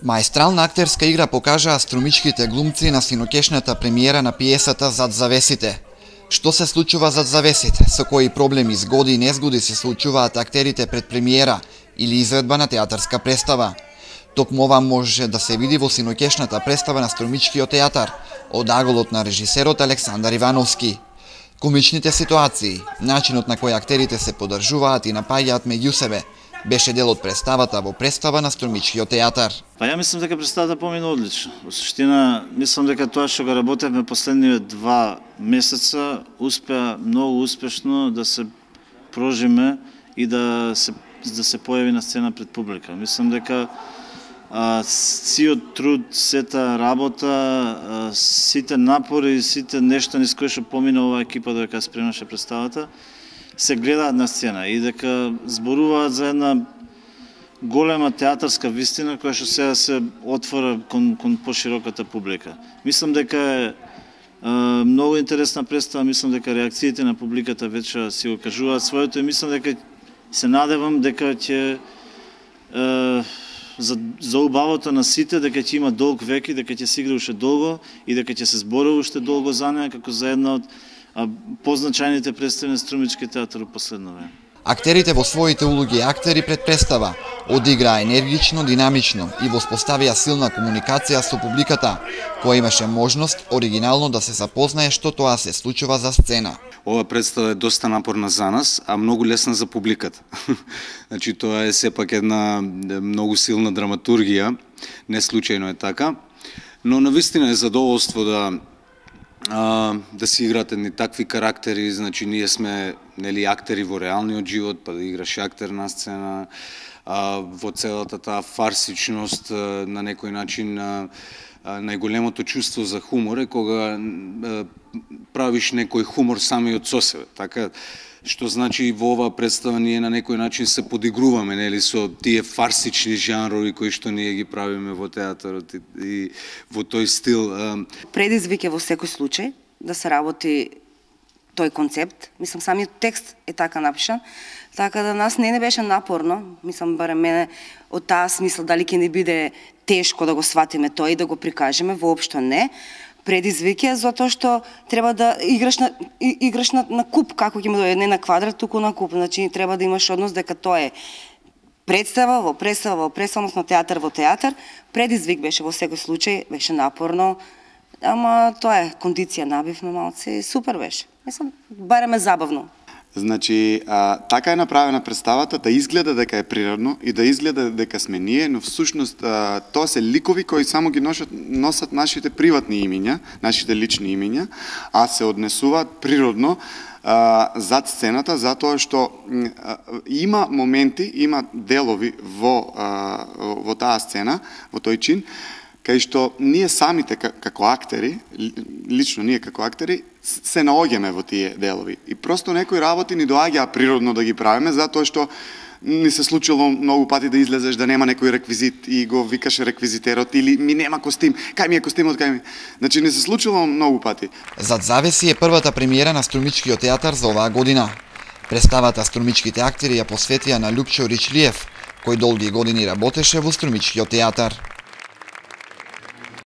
Маестрална актерска игра покажаа струмичките глумци на синокешната премиера на пиесата Зад завесите. Што се случува зад завесите, со кои проблеми, згоди и незгоди се соочуваат актерите пред премиера или изведба на театарска представа. Токму ова можеше да се види во синокешната представа на Струмичкиот театар, од аголот на режисерот Александар Ивановски. Комичните ситуации, начинот на кој актерите се подржуваат и напаѓаат меѓу себе, беше дел од представата во представа на Струмичкиот театар. Па ја мислам дека представата помина одлично. Во суштина, мислам дека тоа што го работевме последниве 2 месеца успеа многу успешно да се прожиме и да се појави на сцена пред публика. Мислам дека сиот труд, сета работа, сите напори, сите нешта низ кои што помина оваа екипа додека спремаше представата, се гледаат на сцена и дека зборуваат за една голема театарска вистина која што сега се отвора кон пошироката публика. Мислам дека е многу интересна представа, мислам дека реакциите на публиката веќе си го кажуваат своето и мислам дека се надевам дека ќе за убавото на сите, дека ќе има долг веки, дека ќе се игра уште долго и дека ќе се зборува уште долго за неа како за една од позначајните представи на Струмички театар во последно време. Актерите во своите улоги актери пред представа одиграа енергично, динамично и воспоставија силна комуникација со публиката, која имаше можност оригинално да се запознае што тоа се случува за сцена. Ова представа е доста напорна за нас, а многу лесна за публиката. Значи тоа е сепак една многу силна драматургија, не случајно е така, но навистина е задоволство да се играат едни такви карактери, значи ние сме нели актери во реалниот живот, па да играш актер на сцена, во целата таа фарсичност на некој начин најголемото чувство за хумор е кога правиш некој хумор самиот со себе. Така што значи во оваа представа ние на некој начин се подигруваме нели со тие фарсични жанрови кои што ние ги правиме во театарот и во тој стил. Предизвик е во секој случај да се работи тој концепт. Мислам самиот текст е така напишан, така да нас не беше напорно, мислам барем мене од таа смисла дали ќе ни биде тешко да го сватиме тоа и да го прикажеме, воопшто не. Предизвик е затоа што треба да играш на куп, како ќе му дојде, не на квадрат, туку на куп. Значи треба да имаш однос дека тоа е представа во представа, односно театар во театар. Предизвик беше во секој случај, беше напорно, ама тоа е кондиција набивме малце и супер беше. Мислам, барем е забавно. Значи, така е направена представата да изгледа дека е природно и да изгледа дека сме ние, но всушност тоа се ликови кои само ги носат нашите приватни имиња, нашите лични имиња, а се однесуваат природно зад сцената, затоа што има моменти, има делови во таа сцена, во тој чин, кај што ние самите како актери, лично ние како актери, се наоѓаме во тие делови. И просто некои работи ни доаѓаа природно да ги правиме, затоа што ни се случило многу пати да излезеш да нема некој реквизит и го викаш реквизитерот или ми нема костим, кај ми е костимот, кај ми. Значи ни се случило многу пати. Зад завеси е првата премиера на Струмичкиот театар за оваа година. Представата Струмичките актери ја посветија на Љупчо Ричлиев, кој долги години работеше во Струмичкиот театар.